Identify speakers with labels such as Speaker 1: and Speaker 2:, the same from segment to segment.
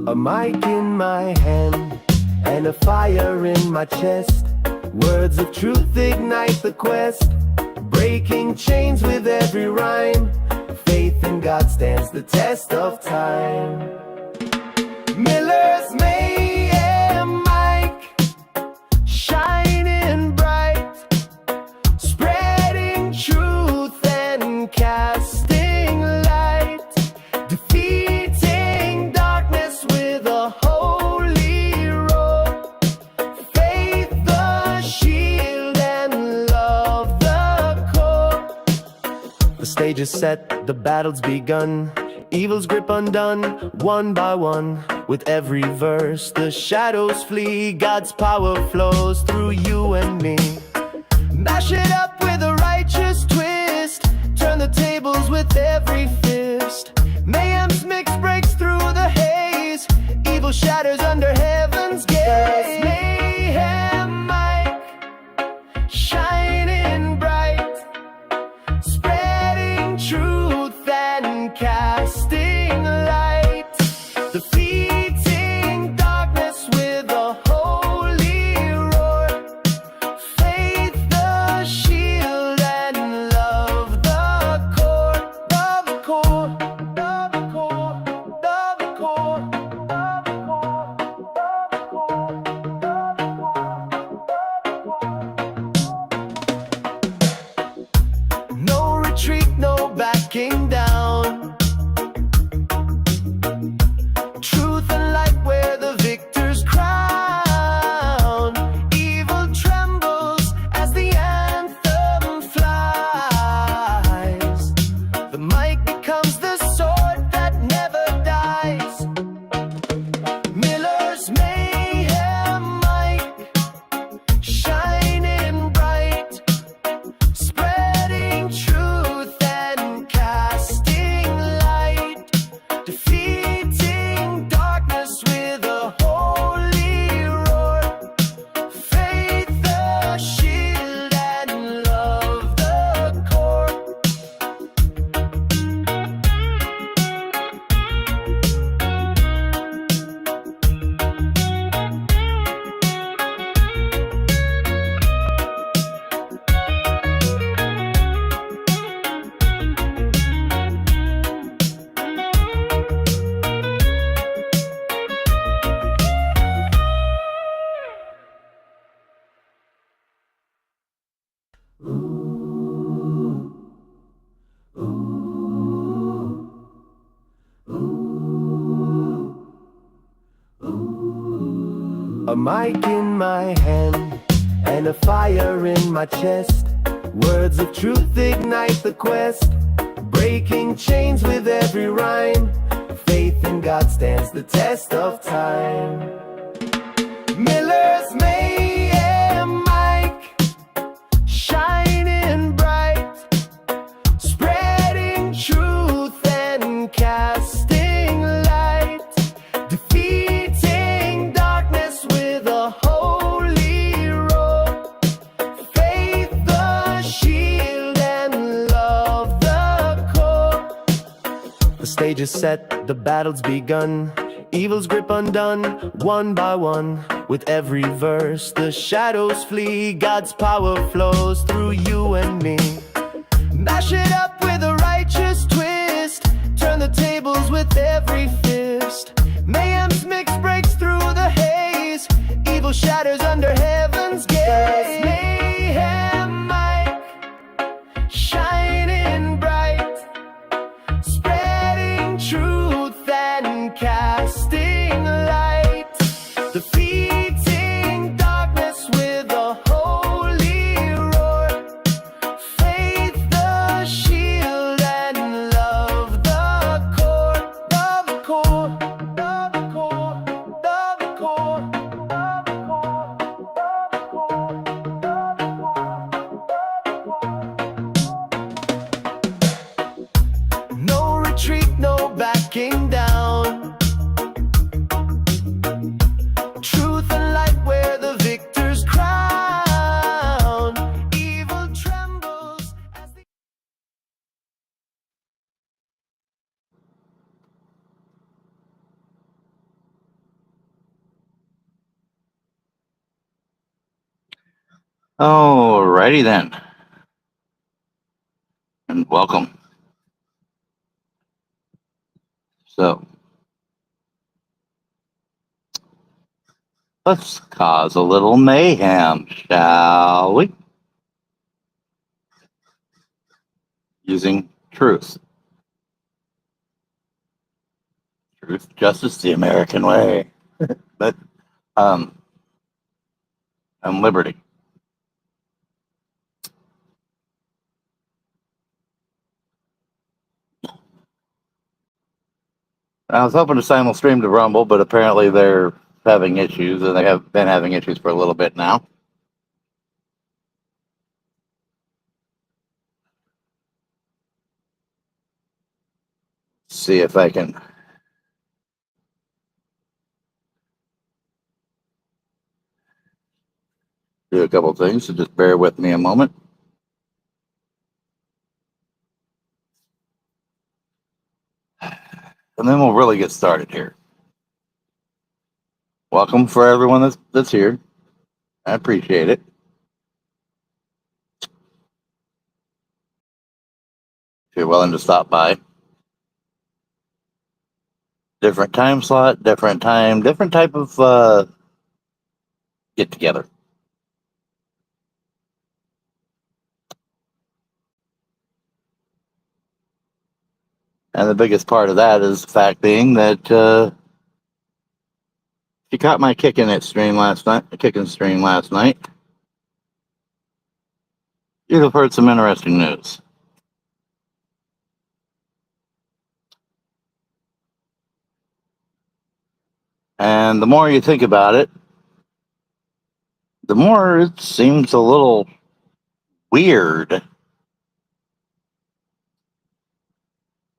Speaker 1: A mic in my hand and a fire in my chest. Words of truth ignite the quest, breaking chains with every rhyme. Faith in God stands the test of time. Miller's Mayhem mic, shining bright, spreading truth and casting light, defeating darkness with a holy roar. Faith the shield and love the core. The stage is set, the battle's begun, evil's grip undone, one by one. With every verse, the shadows flee, God's power flows through you and me. Mash it up with a righteous twist, turn the tables with every fist. Mayhem's mix breaks through the haze, evil shatters under heaven's gaze. Mayhem mic, shining bright, spreading truth and casting light, defeating darkness with a holy roar. Faith the shield and love the core. Love the core, love the core, love the core, love the core, love the core. No retreat, no backing down. Truth and light where the victor's crown. Evil trembles as the anthem flies. The mic becomes the sword that never dies. Miller's Mayhem mic, shining bright, spreading truth and casting light, defeating darkness with a holy roar. Faith the shield and love the core. A mic in my hand and a fire in my chest. Words of truth ignite the quest, breaking chains with every rhyme. Faith in God stands the test of time. Miller's Mayhem mic, shining bright, spreading truth and casting light, defeating darkness with a holy roar. Faith the shield and love the core. The stage is set, the battle's begun, evil's grip undone, one by one. With every verse, the shadows flee, God's power flows through you and me. Mash it up with a righteous twist, turn the tables with every fist. Mayhem's mix breaks through the haze, evil shatters under heaven's gaze. Mayhem mic, shining bright, spreading truth and casting light, defeating darkness with a holy roar. Faith the shield and love the core. Love the core.
Speaker 2: Alrighty then, and welcome. So, let's cause a little mayhem, shall we? Using truth. Truth, justice, the American way. But, um, and liberty. I was hoping to simul stream to Rumble, but apparently they're having issues, and they have been having issues for a little bit now. See if I can do a couple things, so just bear with me a moment. And then we'll really get started here. Welcome for everyone that's here. I appreciate it. If you're willing to stop by. Different time slot, different time, different type of get together. And the biggest part of that is the fact being that if you caught my kicking stream last night, you'd have heard some interesting news. And the more you think about it, the more it seems a little weird,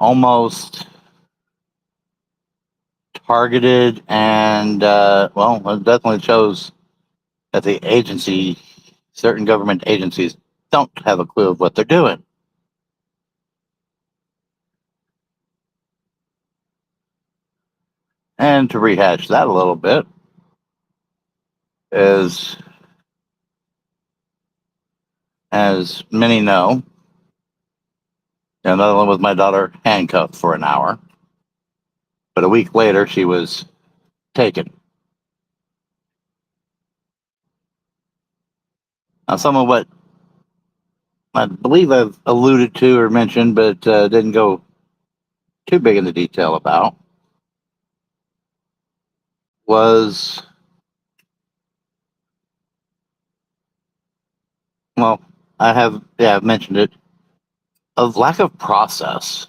Speaker 2: almost targeted, and well, it definitely shows that certain government agencies don't have a clue of what they're doing. And to rehash that a little bit, is as many know, not only was my daughter handcuffed for an hour, but a week later she was taken. Now, some of what I believe I've alluded to or mentioned, but didn't go too big into detail about, was, well, I've mentioned it, of lack of process.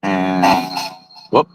Speaker 2: And, whoop.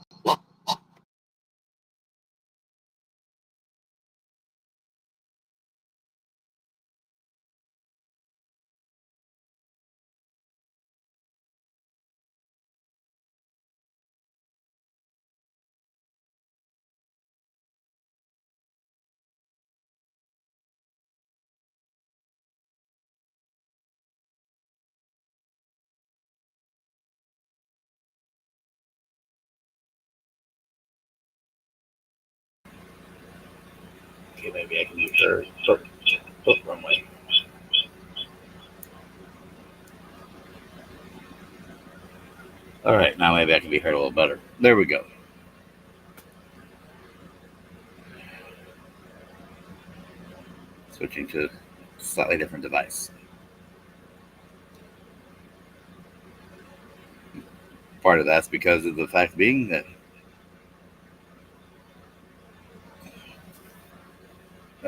Speaker 2: Okay, maybe I can use her. Wrong way. All right, now maybe I can be heard a little better. There we go. Switching to a slightly different device. Part of that's because of the fact being that,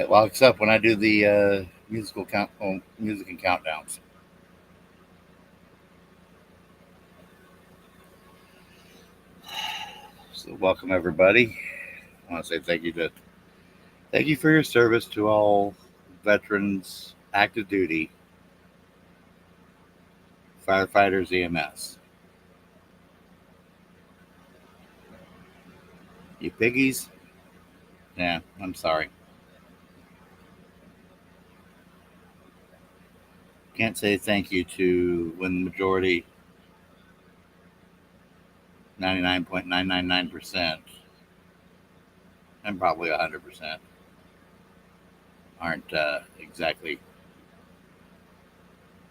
Speaker 2: well, except when I do the music and countdowns. So welcome everybody. I want to say thank you for your service to all veterans, active duty, firefighters, EMS. You piggies? Yeah, I'm sorry. Can't say thank you to when the majority, 99.999%, and probably 100% aren't exactly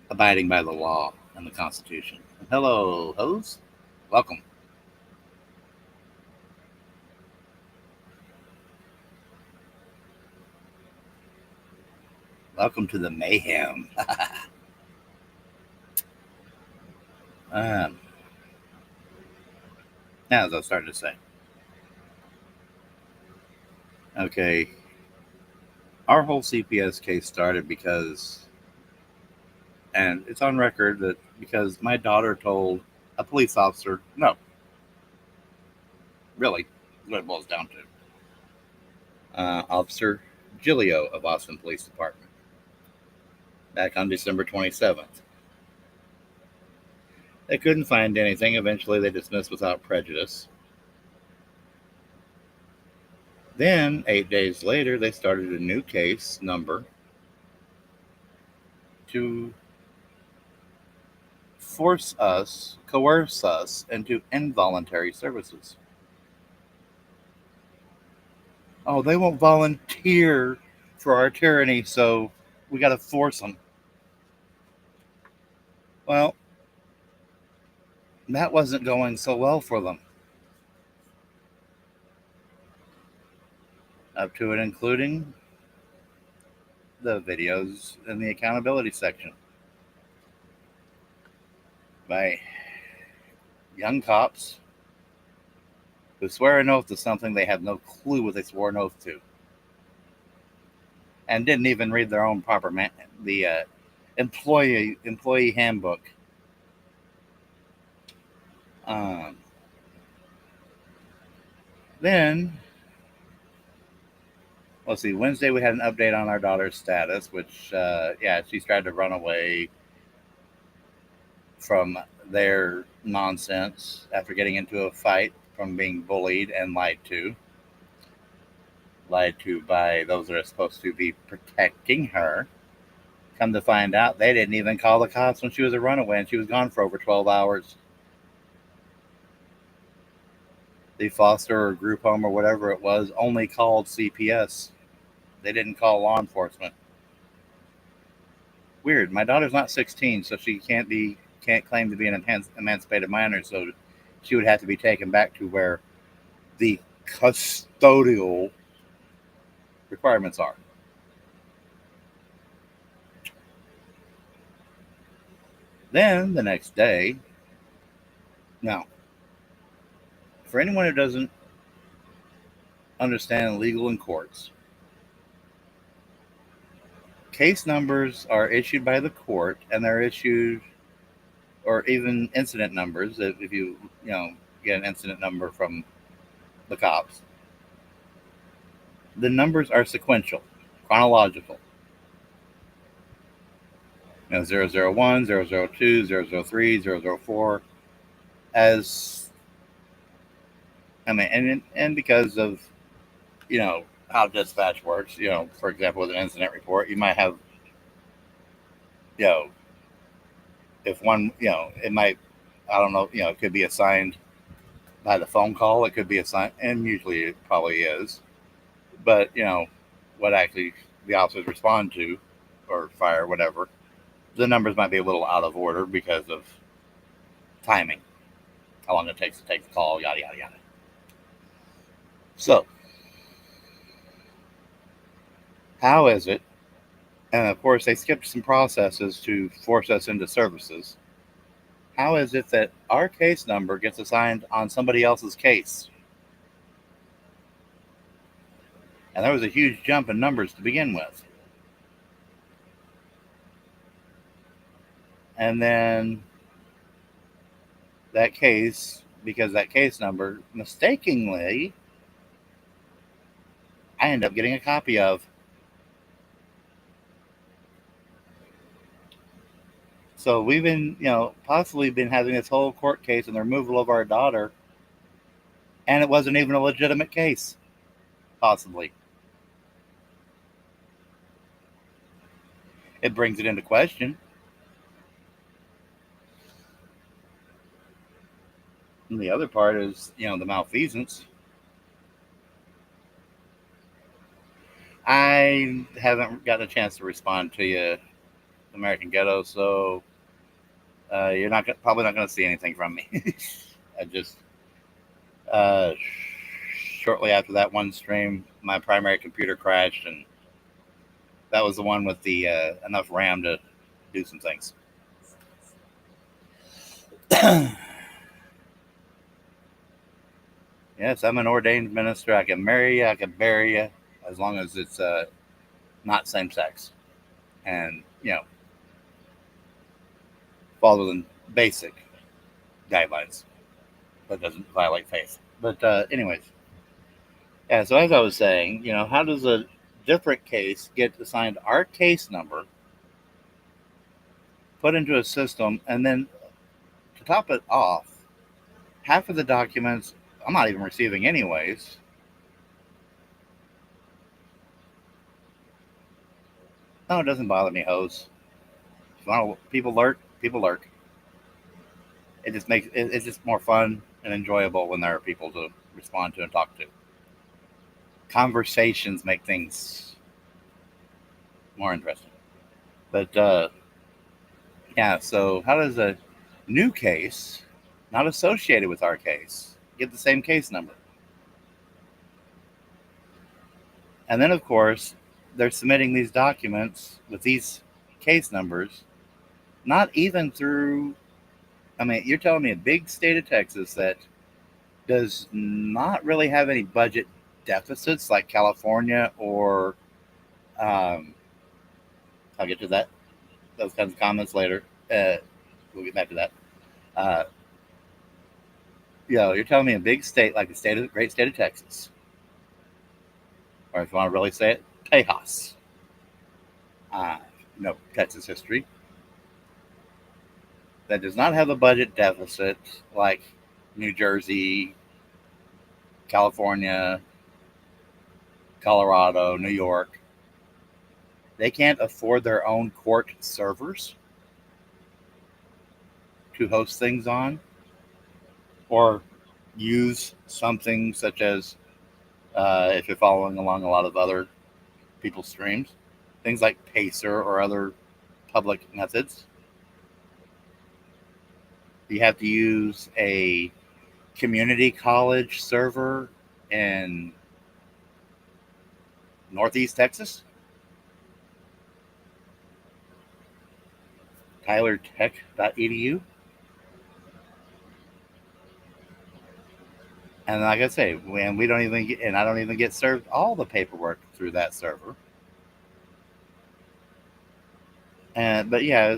Speaker 2: abiding by the law and the Constitution. Hello, host. Welcome. Welcome to the mayhem. um, Now, as I started to say, okay, our whole CPS case started because, and it's on record that because my daughter told a police officer, no, really, what it boils down to. Officer Gilio of Austin Police Department, back on December 27th. They couldn't find anything. Eventually, they dismissed without prejudice. Then, 8 days later, they started a new case number to coerce us into involuntary services. Oh, they won't volunteer for our tyranny, so we got to force them. Well, that wasn't going so well for them. Up to and including the videos in the accountability section by young cops who swear an oath to something they have no clue what they swore an oath to, and didn't even read their own the employee handbook. Um, then, let's see. Wednesday we had an update on our daughter's status, which she's tried to run away from their nonsense after getting into a fight from being bullied and lied to by those that are supposed to be protecting her. Come to find out, they didn't even call the cops when she was a runaway and she was gone for over 12 hours. The foster or group home or whatever it was only called CPS. They didn't call law enforcement. Weird. My daughter's not 16, so she can't claim to be an emancipated minor, so she would have to be taken back to where the custodial requirements are. Then the next day, now, for anyone who doesn't understand legal in courts, case numbers are issued by the court, and they're issued, or even incident numbers, if you get an incident number from the cops. The numbers are sequential, chronological. 001, 002, 003, 004, as and because of how dispatch works, for example, with an incident report, you might have, if one, it might, I don't know, it could be assigned by the phone call, it could be assigned, and usually it probably is, but what actually the officers respond to or fire, whatever, the numbers might be a little out of order because of timing, how long it takes to take the call, yada yada yada. So how is it, and of course they skipped some processes to force us into services, how is it that our case number gets assigned on somebody else's case? And there was a huge jump in numbers to begin with. And then that case, because that case number, mistakenly, I end up getting a copy of. So we've been, possibly been having this whole court case and the removal of our daughter, and it wasn't even a legitimate case, possibly. It brings it into question. And the other part is, the malfeasance. I haven't gotten a chance to respond to you, American Ghetto, so you're probably not going to see anything from me. I just uh, shortly after that one stream, my primary computer crashed, and that was the one with the enough RAM to do some things. Yes, I'm an ordained minister. I can marry you, I can bury you, as long as it's not same sex, and follow the basic guidelines, but doesn't violate faith. But anyways, yeah. So as I was saying, how does a different case get assigned our case number, put into a system, and then to top it off, half of the documents I'm not even receiving anyways. No, it doesn't bother me, hoes. If you want people lurk, people lurk. It's just more fun and enjoyable when there are people to respond to and talk to. Conversations make things more interesting. But yeah, so how does a new case, not associated with our case, get the same case number? And then, of course, they're submitting these documents with these case numbers, not even through. I mean, you're telling me a big state of Texas that does not really have any budget deficits like California or I'll get to those kinds of comments later. We'll get back to that. Uh, you're telling me a big state like the great state of Texas, or if you want to really say it, Tejas. No Texas history. That does not have a budget deficit like New Jersey, California, Colorado, New York. They can't afford their own court servers to host things on, or use something such as, if you're following along a lot of other people's streams, things like Pacer or other public methods. You have to use a community college server in Northeast Texas, tylertech.edu. And like I say, when we don't even get, and I don't even get served all the paperwork through that server. But yeah,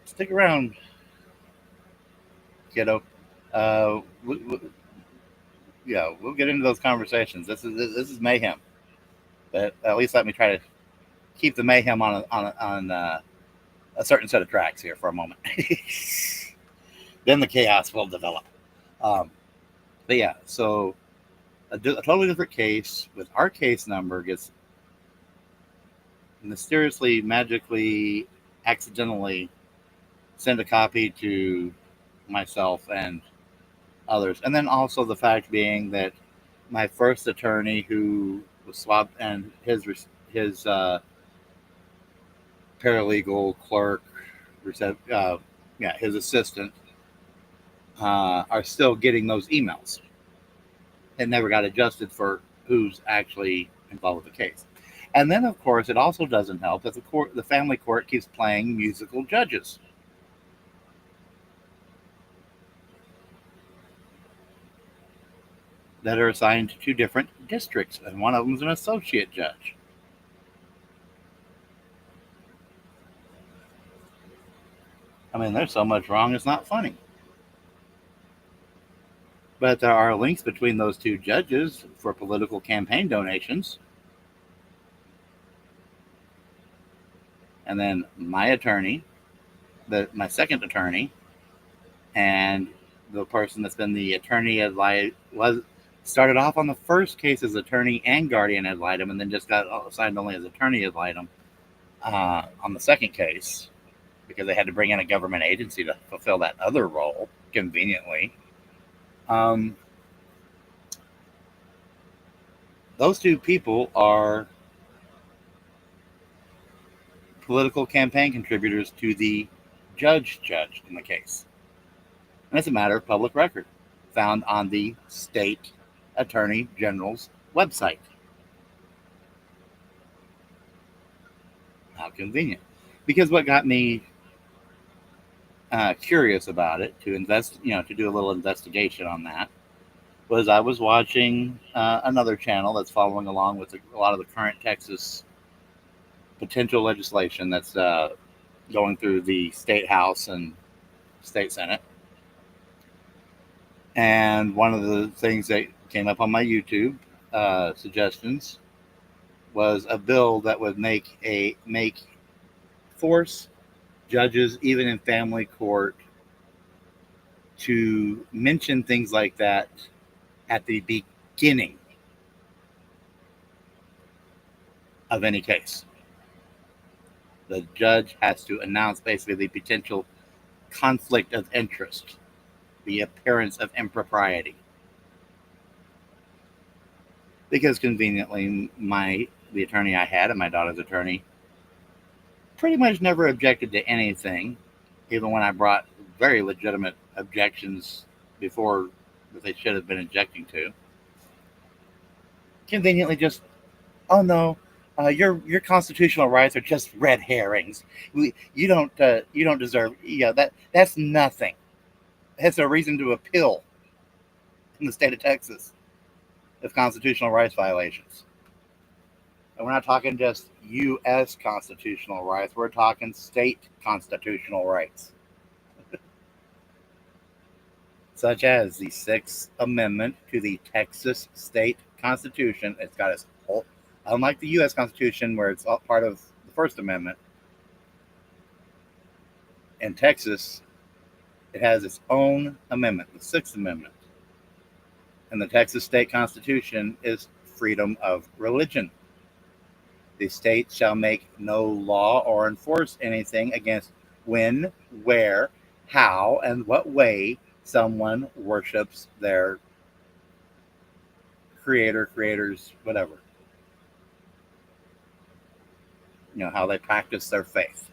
Speaker 2: stick around, kiddo. We'll get into those conversations. This is mayhem, but at least let me try to keep the mayhem on a certain set of tracks here for a moment. Then the chaos will develop. But yeah, so a totally different case with our case number gets mysteriously, magically, accidentally sent a copy to myself and others. And then also the fact being that my first attorney, who was swapped, and his paralegal clerk, his assistant, are still getting those emails. It never got adjusted for who's actually involved with the case. And then, of course, it also doesn't help that the family court keeps playing musical judges. That are assigned to two different districts, and one of them is an associate judge. I mean, there's so much wrong, it's not funny. But there are links between those two judges for political campaign donations. And then my attorney, my second attorney, and the person that's been the attorney started off on the first case as attorney and guardian ad litem, and then just got assigned only as attorney ad litem on the second case, because they had to bring in a government agency to fulfill that other role conveniently. Those two people are political campaign contributors to the judge judged in the case. And it's a matter of public record, found on the state attorney general's website. How convenient. Because what got me curious about it, to to do a little investigation on that, was I was watching another channel that's following along with a lot of the current Texas potential legislation that's going through the state house and state senate. And one of the things that came up on my YouTube suggestions was a bill that would make force judges, even in family court, to mention things like that at the beginning of any case. The judge has to announce basically the potential conflict of interest, the appearance of impropriety. Because conveniently, the attorney I had and my daughter's attorney pretty much never objected to anything, even when I brought very legitimate objections before that they should have been objecting to. Conveniently, just, oh no, your constitutional rights are just red herrings. You don't deserve. That's nothing. That's a reason to appeal in the state of Texas of constitutional rights violations. And we're not talking just U.S. constitutional rights. We're talking state constitutional rights. Such as the 6th Amendment to the Texas State Constitution. It's got its whole, unlike the U.S. Constitution, where it's all part of the First Amendment, in Texas, it has its own amendment, the 6th Amendment. And the Texas State Constitution is freedom of religion. The state shall make no law or enforce anything against when, where, how, and what way someone worships their creators, whatever. How they practice their faith.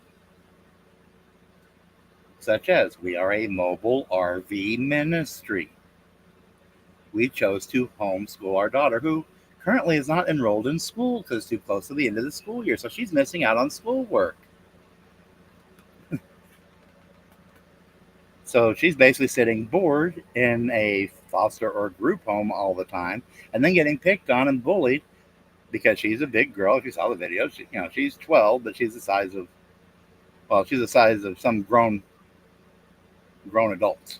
Speaker 2: Such as, we are a mobile RV ministry. We chose to homeschool our daughter, who currently is not enrolled in school because it's too close to the end of the school year. So she's missing out on schoolwork. So she's basically sitting bored in a foster or group home all the time, and then getting picked on and bullied because she's a big girl. If you saw the video, she's 12, but she's the size of some grown adults.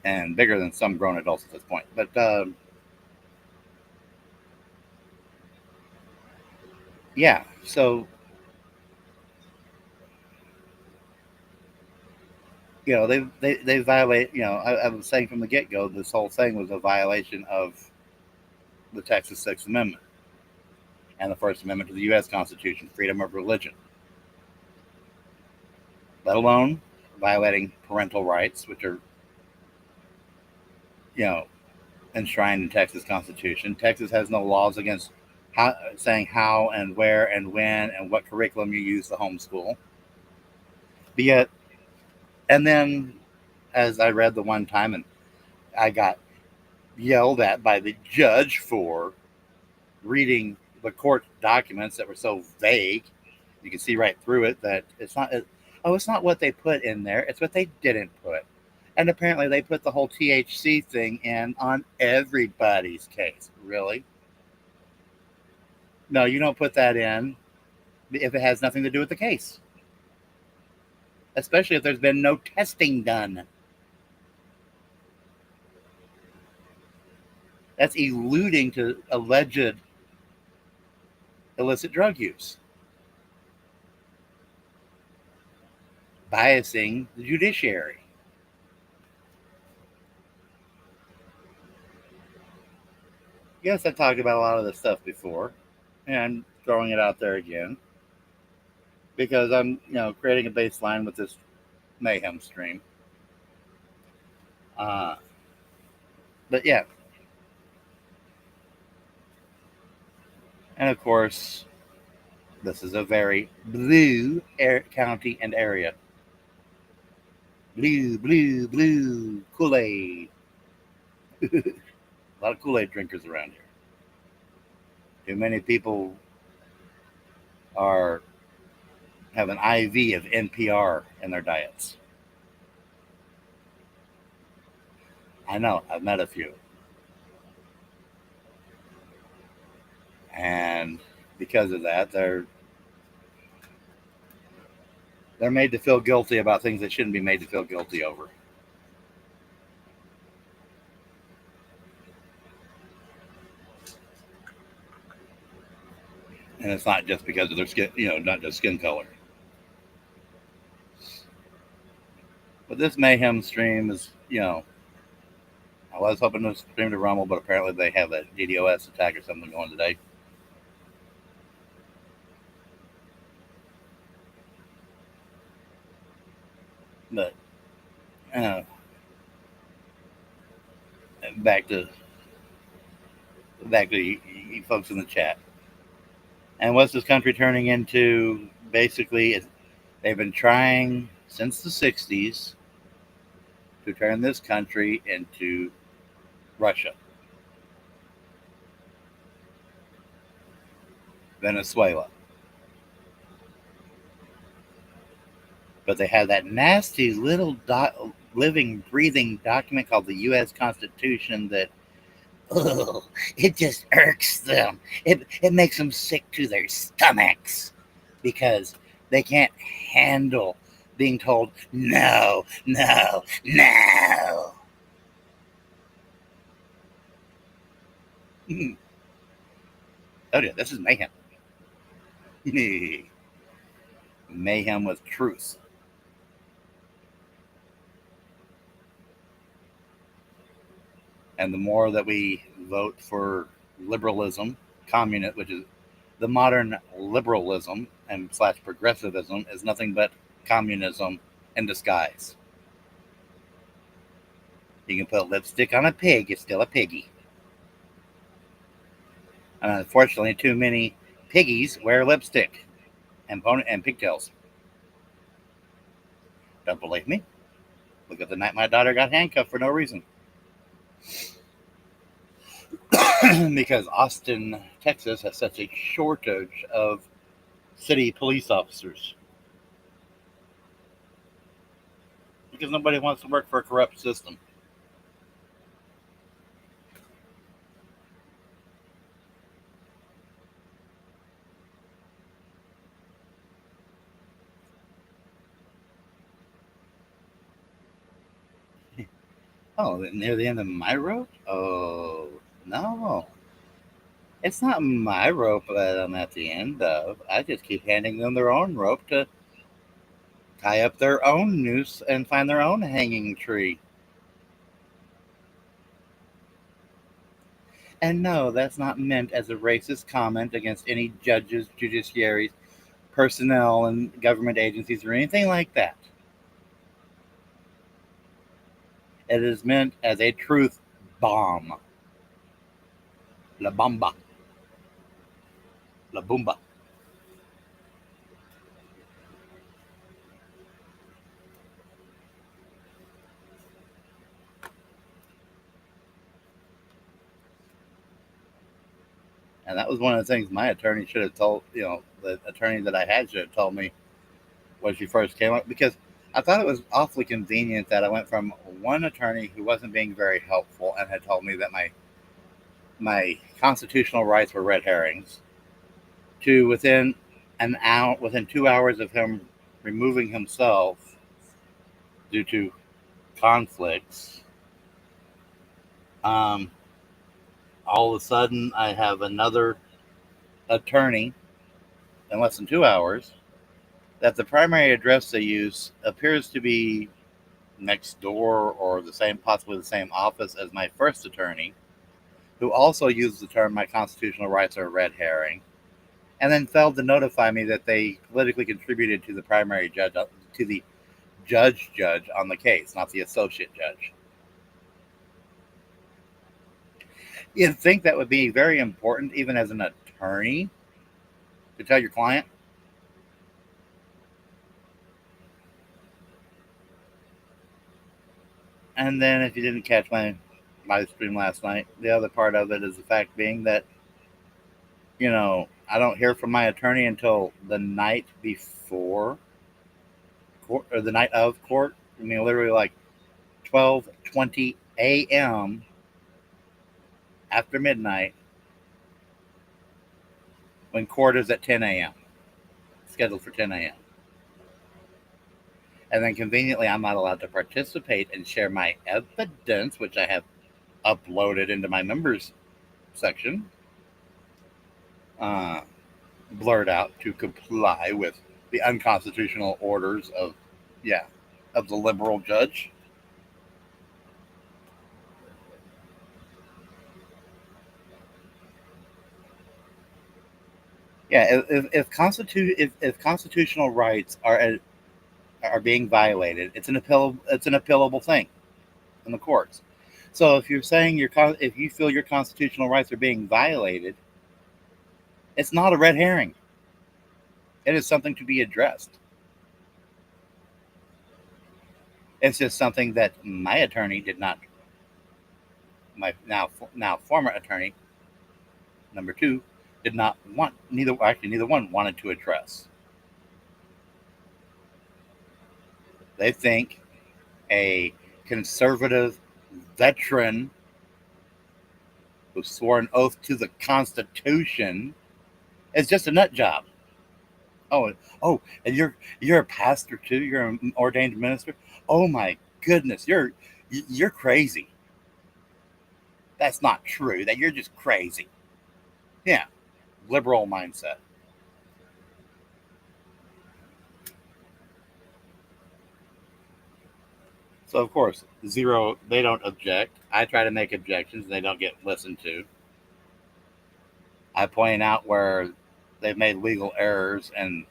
Speaker 2: And bigger than some grown adults at this point. But yeah, so they violate. I was saying from the get-go, this whole thing was a violation of the Texas 6th Amendment and the First Amendment to the U.S. Constitution, freedom of religion. Let alone violating parental rights, which are enshrined in Texas Constitution. Texas has no laws against saying how and where and when and what curriculum you use to homeschool. But yet, and then, as I read the one time, and I got yelled at by the judge for reading the court documents that were so vague. You can see right through it that it's not what they put in there, it's what they didn't put. And apparently they put the whole THC thing in on everybody's case. Really? No, you don't put that in if it has nothing to do with the case. Especially if there's been no testing done. That's alluding to alleged illicit drug use. Biasing the judiciary. Yes, I've talked about a lot of this stuff before, and I'm throwing it out there again because I'm, creating a baseline with this mayhem stream. But yeah, and of course, this is a very blue county and area. Blue, blue, blue, Kool-Aid. A lot of Kool-Aid drinkers around here. Too many people are have an IV of NPR in their diets. I know, I've met a few. And because of that, they're made to feel guilty about things they shouldn't be made to feel guilty over. And it's not just because of their skin, not just skin color. But this mayhem stream is, I was hoping to stream to Rumble, but apparently they have a DDoS attack or something going today. But back to you folks in the chat. And what's this country turning into? Basically, they've been trying since the 60s to turn this country into Russia, Venezuela. But they have that nasty little living, breathing document called the U.S. Constitution that, it just irks them. It makes them sick to their stomachs because they can't handle being told no, no, no. Oh yeah, this is mayhem. Mayhem with truth. And the more that we vote for liberalism, communism, which is the modern liberalism and / progressivism, is nothing but communism in disguise. You can put lipstick on a pig, it's still a piggy. And unfortunately, too many piggies wear lipstick and pigtails. Don't believe me? Look at the night my daughter got handcuffed for no reason. Because Austin, Texas has such a shortage of city police officers. Because nobody wants to work for a corrupt system. Oh, near the end of my rope? Oh, no. It's not my rope that I'm at the end of. I just keep handing them their own rope to tie up their own noose and find their own hanging tree. And no, that's not meant as a racist comment against any judges, judiciaries, personnel, and government agencies or anything like that. It is meant as a truth bomb. La bomba. La boomba. And that was one of the things my attorney should have told, the attorney that I had should have told me when she first came up, because I thought it was awfully convenient that I went from one attorney who wasn't being very helpful and had told me that my constitutional rights were red herrings, to within 2 hours of him removing himself due to conflicts. All of a sudden, I have another attorney in less than 2 hours that the primary address they use appears to be next door or possibly the same office as my first attorney, who also used the term "my constitutional rights are a red herring," and then failed to notify me that they politically contributed to the primary judge, to the judge on the case, not the associate judge. You'd think that would be very important, even as an attorney, to tell your client. And then, if you didn't catch my live stream last night, the other part of it is the fact being that, I don't hear from my attorney until the night before court, or the night of court. I mean, literally like 12:20 a.m. after midnight, when court is at 10 a.m., scheduled for 10 a.m. And then conveniently, I'm not allowed to participate and share my evidence, which I have uploaded into my members section, uh, blurred out to comply with the unconstitutional orders of the liberal judge. Yeah, if constitutional rights are being violated, it's an appealable thing in the courts. So if you're saying if you feel your constitutional rights are being violated, it's not a red herring. It is something to be addressed. It's just something that my attorney did not. My now former attorney, number two, did not want. Neither one wanted to address. They think a conservative veteran who swore an oath to the Constitution is just a nut job. Oh, and you're a pastor too. You're an ordained minister. Oh my goodness, you're crazy. That's not true. That you're just crazy. Yeah, liberal mindset. So of course, zero. They don't object. I try to make objections. They don't get listened to. I point out where they've made legal errors, and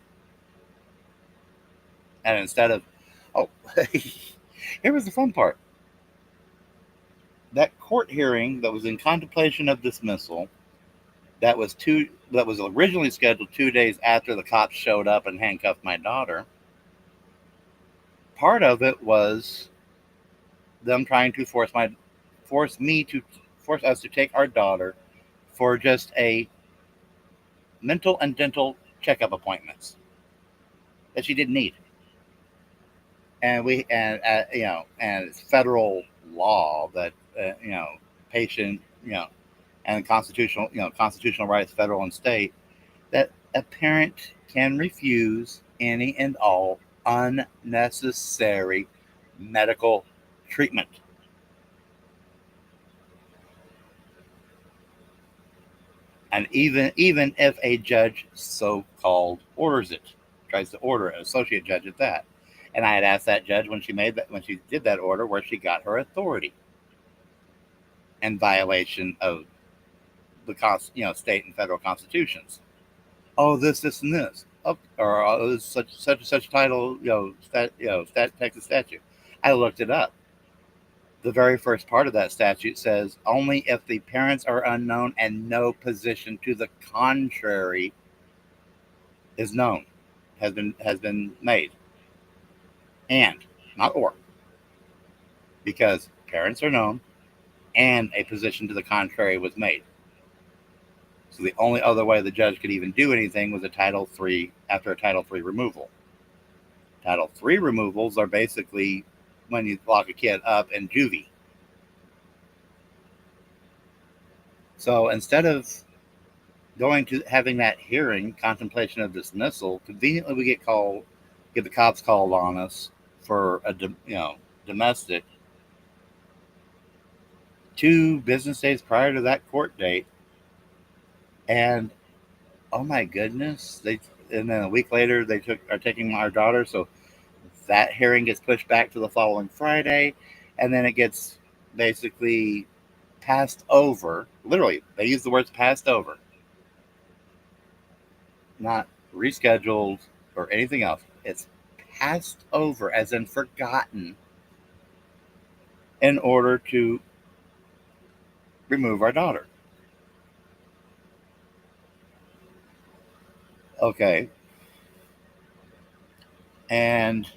Speaker 2: instead of, oh, here was the fun part. That court hearing that was in contemplation of dismissal, that was originally scheduled 2 days after the cops showed up and handcuffed my daughter. Part of it was them trying to force us to take our daughter for just a mental and dental checkup appointments that she didn't need. And and it's federal law that patient and constitutional rights, federal and state, that a parent can refuse any and all unnecessary medical treatment. And even if a judge so called orders it, tries to order it, associate judge at that. And I had asked that judge when she did that order, where she got her authority in violation of the state and federal constitutions. Oh, this, and this, or this such title, Texas statute. I looked it up. The very first part of that statute says only if the parents are unknown and no position to the contrary is known, has been made, and not or, because parents are known and a position to the contrary was made. So the only other way the judge could even do anything was after a Title III removal. Title III removals are basically when you lock a kid up in juvie. So instead of going to having that hearing, contemplation of dismissal, conveniently we get the cops called on us for a domestic 2 business days prior to that court date. And oh my goodness, and then a week later they are taking our daughter, so that hearing gets pushed back to the following Friday, and then it gets basically passed over. Literally, they use the words passed over, not rescheduled or anything else. It's passed over, as in forgotten, in order to remove our daughter. Okay. And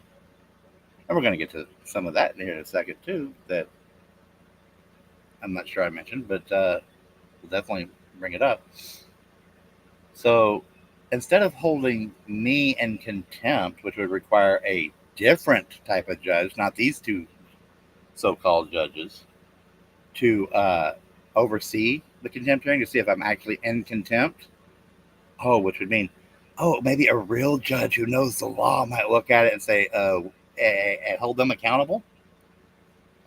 Speaker 2: we're going to get to some of that in here in a second, too, that I'm not sure I mentioned, but we'll definitely bring it up. So instead of holding me in contempt, which would require a different type of judge, not these two so called judges, to oversee the contempt hearing to see if I'm actually in contempt, oh, which would mean, oh, maybe a real judge who knows the law might look at it and say, and hold them accountable.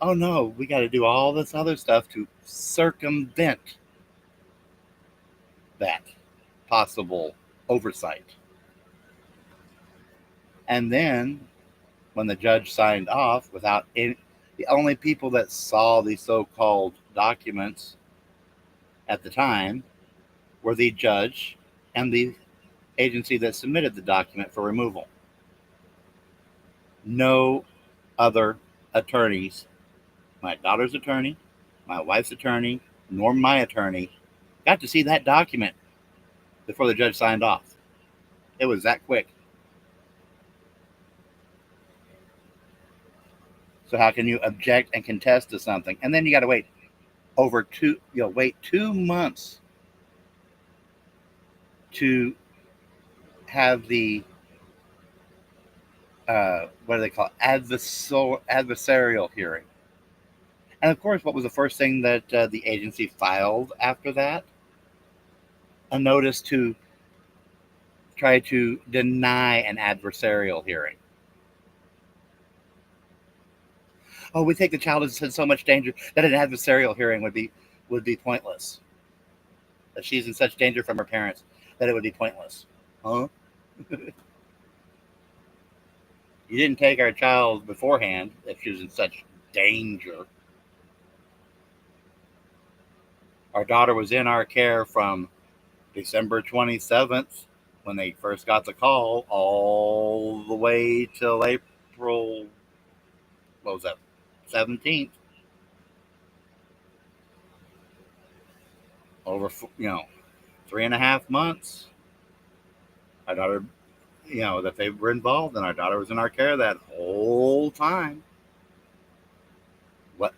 Speaker 2: Oh no, we got to do all this other stuff to circumvent that possible oversight. And then when the judge signed off without any, the only people that saw these so-called documents at the time were the judge and the agency that submitted the document for removal. No other attorneys, my daughter's attorney, my wife's attorney, nor my attorney, got to see that document before the judge signed off. It was that quick. So how can you object and contest to something? And then you got to wait wait 2 months to have the what do they call it? Adversarial hearing. And of course, what was the first thing that the agency filed after that? A notice to try to deny an adversarial hearing. Oh, we think the child is in so much danger that an adversarial hearing would be pointless. That she's in such danger from her parents that it would be pointless. Huh? You didn't take our child beforehand if she was in such danger. Our daughter was in our care from December 27th, when they first got the call, all the way till April, what was that, 17th. Over, 3.5 months. Our daughter, that they were involved, and our daughter was in our care that whole time. What?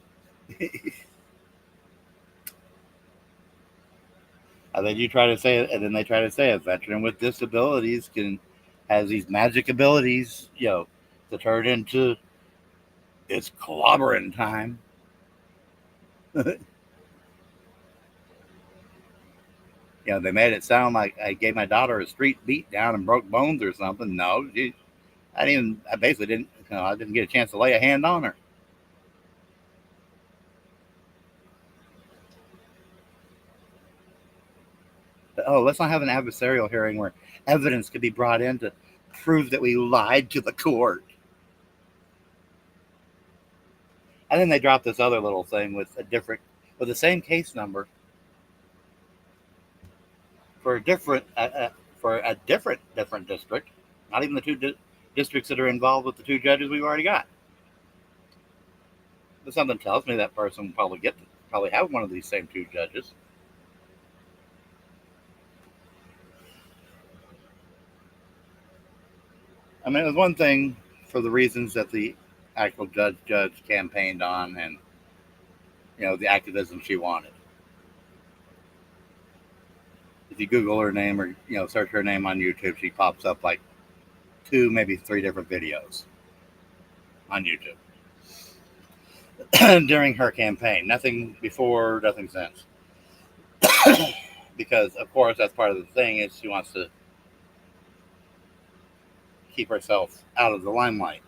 Speaker 2: And then you try to say it, and then they try to say a veteran with disabilities has these magic abilities, to turn into it's clobbering time. They made it sound like I gave my daughter a street beat down and broke bones or something. No, I basically didn't, I didn't get a chance to lay a hand on her. But, let's not have an adversarial hearing where evidence could be brought in to prove that we lied to the court. And then they dropped this other little thing with the same case number for a different district, not even the two districts that are involved with the two judges we've already got. But something tells me that person will probably have one of these same two judges. I mean, it was one thing for the reasons that the actual judge campaigned on, and the activism she wanted. If you Google her name or search her name on YouTube, she pops up like 2, maybe 3 different videos on YouTube during her campaign. Nothing before, nothing since. Because of course that's part of the thing, is she wants to keep herself out of the limelight,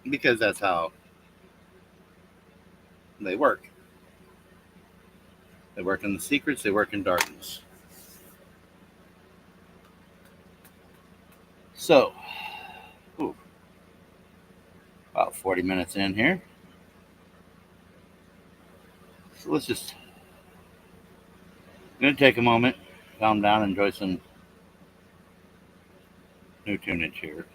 Speaker 2: because that's how they work. They work in the secrets, they work in darkness. So, about 40 minutes in here. So I'm going to take a moment, calm down, enjoy some new tunage here.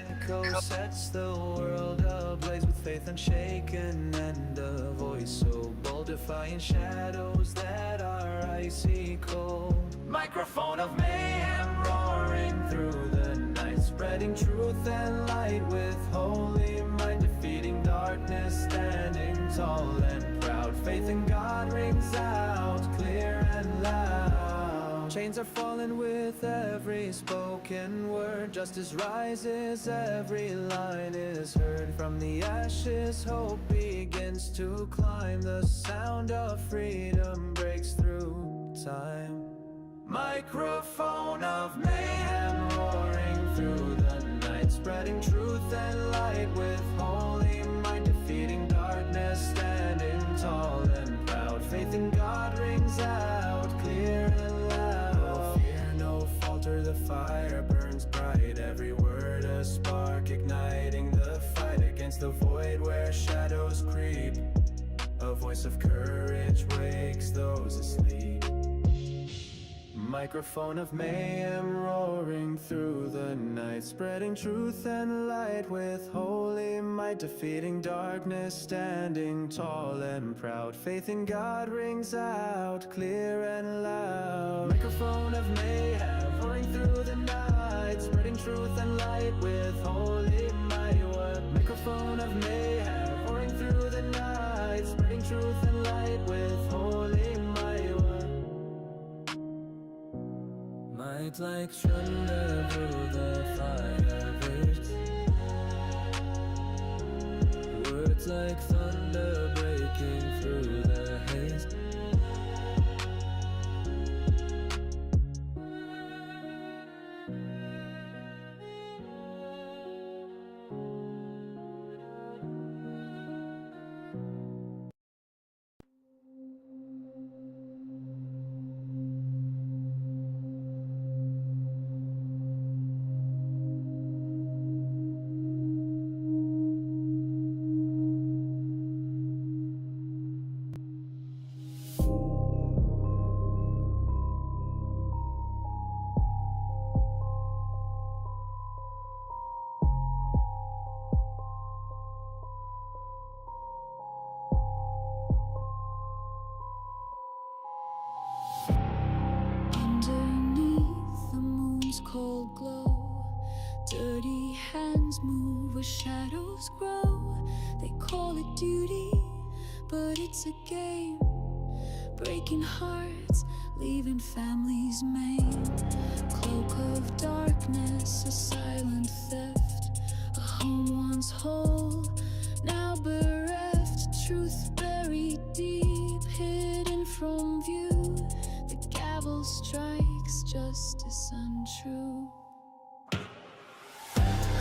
Speaker 1: Echo sets the world ablaze with faith unshaken, and a voice so bold defying shadows that are icy cold. Microphone of mayhem roaring through the night, spreading truth and light with holy mind, defeating darkness, standing tall and proud. Faith in God rings out clear and loud. Chains are falling with every spoken word. Justice rises, every line is heard. From the ashes, hope begins to climb. The sound of freedom breaks through time. Microphone of mayhem roaring through the night, spreading truth and light with holy mind, defeating darkness, standing tall and proud. Faith in God rings out clear and loud. No fear, no falter, the fire burns bright. Every word a spark, igniting the fight against the void where shadows creep. A voice of courage wakes those asleep. Microphone of mayhem roaring through the night, spreading truth and light with holy might, defeating darkness, standing tall and proud. Faith in God rings out clear and loud. Microphone of mayhem roaring through the night, spreading truth and light with holy might. What? Microphone of mayhem roaring through the night, spreading truth and light with holy might. Might like thunder through the fire burst, words like thunder breaking through the haze.
Speaker 3: Cold glow, dirty hands move where shadows grow. They call it duty, but it's a game, breaking hearts, leaving families maimed. Cloak of darkness, a silent theft, a home once whole, now bereft. Truth buried deep, hidden from view. The gavel strikes, justice untrue.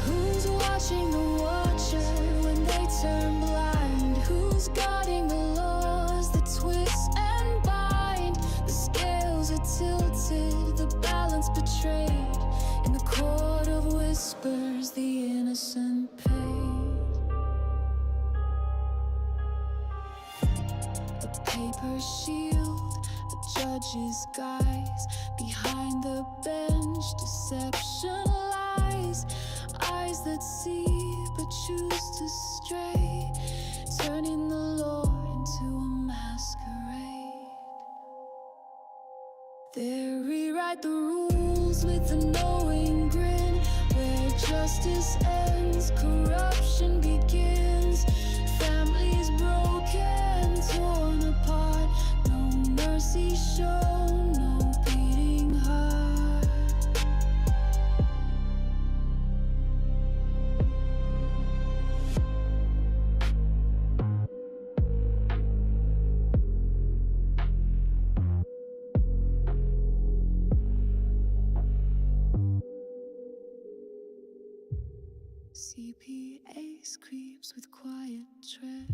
Speaker 3: Who's watching the watcher when they turn blind? Who's guarding the laws that twist and bind? The scales are tilted, the balance betrayed. In the court of whispers, the innocent paid. A paper shield, a judge's guise. Behind the bench, deception lies. Eyes that see but choose to stray, turning the law into a masquerade. They rewrite the rules with a knowing grin. Where justice ends, corruption begins. Families broken, torn apart. No mercy shown, no beating heart. CPA's creeps with quiet tread,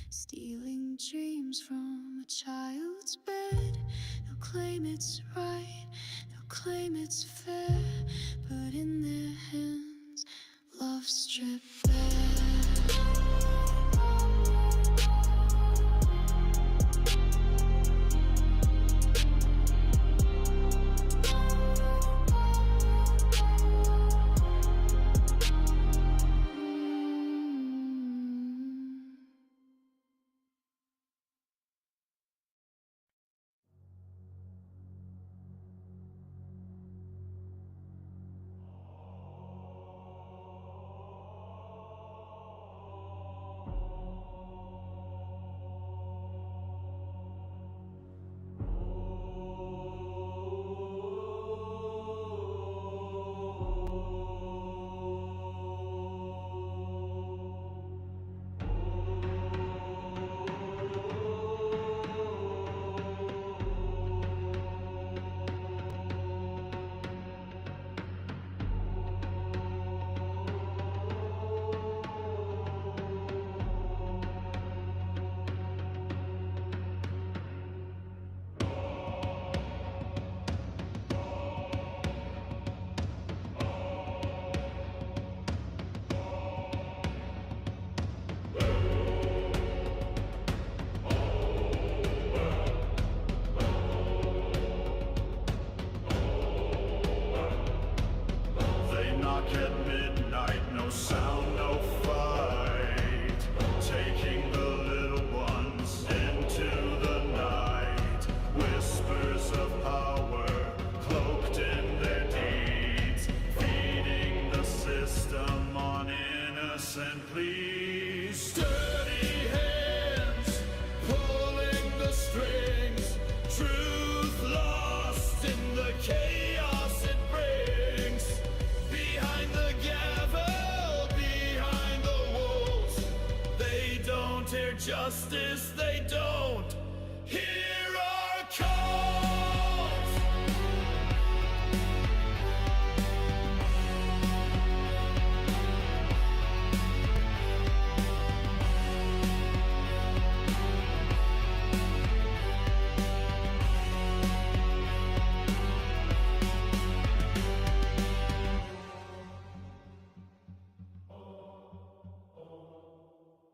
Speaker 3: stealing dreams from a child's bed. They'll claim it's right, they'll claim it's fair, but in their hands, love stripped bare.
Speaker 4: at midnight, no sound, no fight. Taking the little ones into the night. Whispers of power, cloaked in their deeds. Feeding the system on innocent pleas. Sturdy hands, pulling the strings. Truth lost in the chaos it brings. Behind the gavel, behind the walls, they don't hear justice, they don't hear our calls.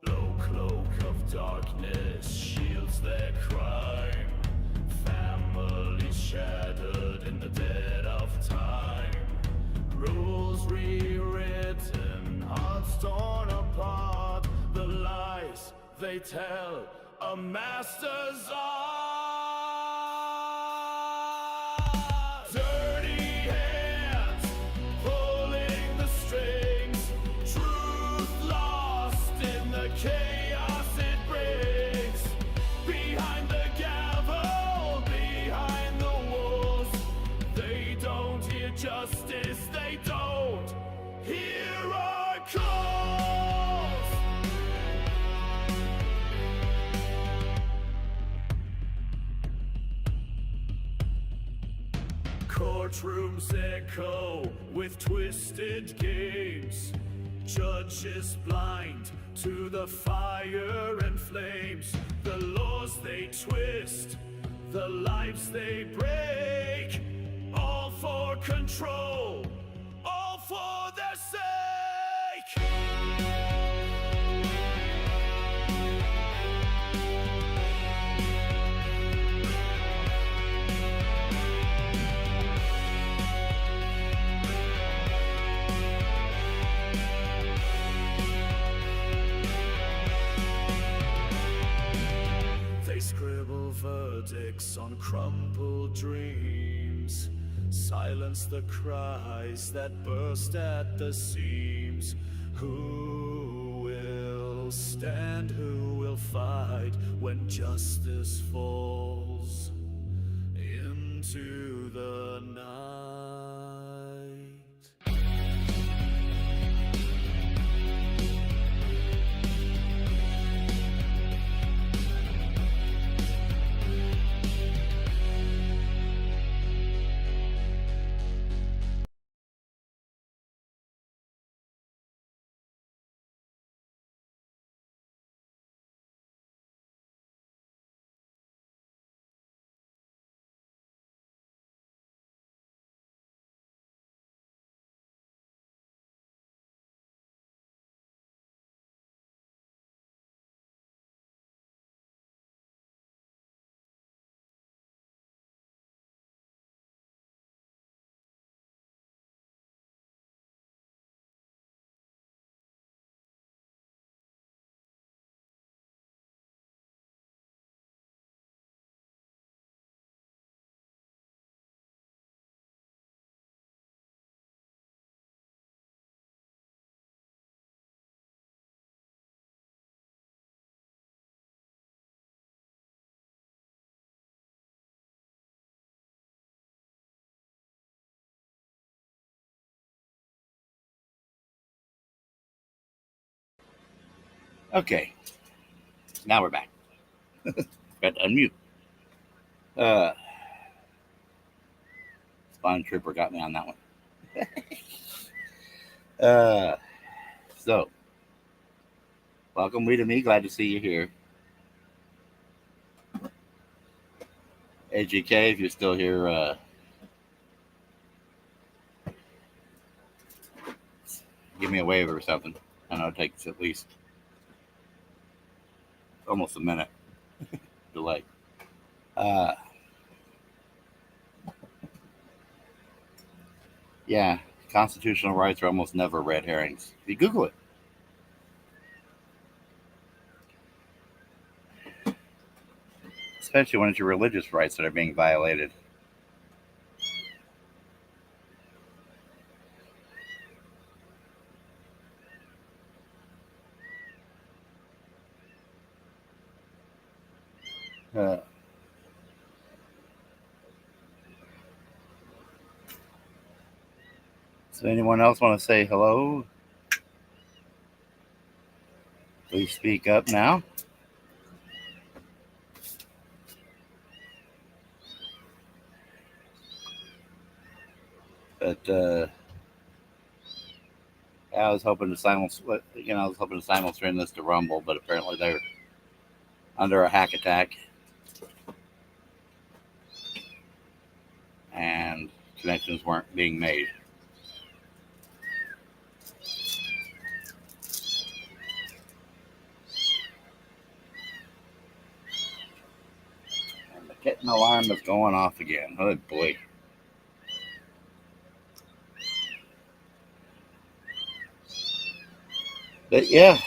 Speaker 4: Low cloak of darkness shields their crime. Families shattered in the dead of time. Rules rewritten, hearts torn apart. The lies they tell, a master's art. Dirty hands, pulling the strings. Truth lost in the chaos it brings. Behind the gavel, behind the walls, they don't hear justice, they don't hear our calls. Courtrooms echo with twisted games. Judges blind to the fire and flames. The laws they twist, the lives they break. All for control, all for their sake. They scribble verdicts on crumpled dreams. Silence the cries that burst at the seams. Who will stand, who will fight when justice falls into the night?
Speaker 2: Okay, now we're back. Got to unmute. Spawn Trooper got me on that one. So, welcome, we to me. Glad to see you here. AGK, if you're still here, give me a wave or something. I know it takes at least almost a minute delay. Yeah, constitutional rights are almost never red herrings. If you Google it. Especially when it's your religious rights that are being violated. So anyone else want to say hello? Please speak up now. But I was hoping to simulstream this to Rumble, but apparently they're under a hack attack, and connections weren't being made. And the kitten alarm is going off again. Oh boy. But yeah.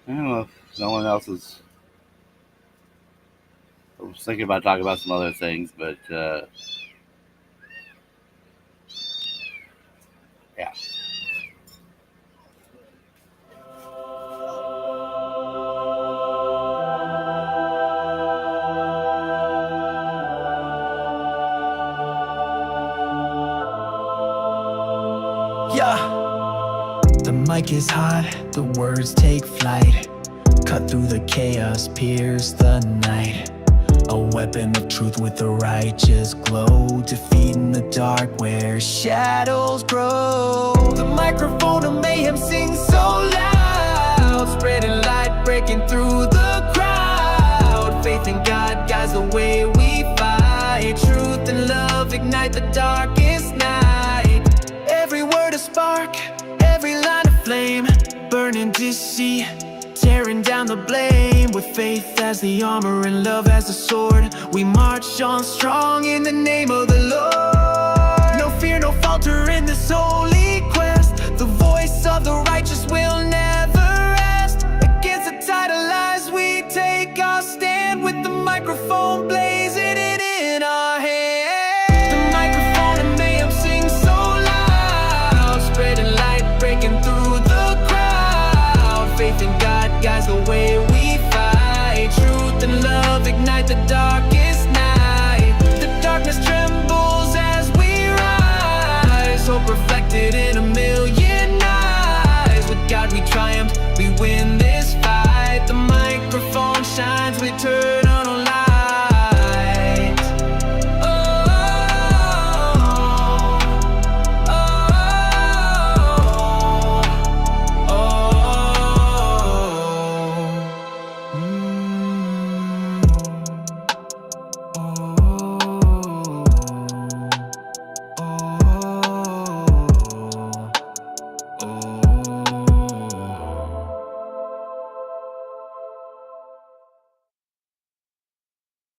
Speaker 2: I don't know if no one else is. I was thinking about talking about some other things, but yeah.
Speaker 1: Yeah. The mic is hot, the words take flight. Cut through the chaos, pierce the night. A weapon of truth with a righteous glow, defeating the dark where shadows grow. The microphone of mayhem sings so loud, spreading light, breaking through the crowd. Faith in God guides the way we fight. Truth and love ignite the darkest night. Every word a spark, every line a flame, burning deceit, tearing down the blame. With faith as the armor and love as the sword, we march on strong in the name of the Lord. No fear, no falter in this holy quest. The voice of the righteous will never rest. Against the tide of lies we take our stand, with the microphone blazing it in our hands. The microphone of mayhem sings so loud, spreading light, breaking through the crowd. Faith in God guides the way we fight. Truth and love ignite the dark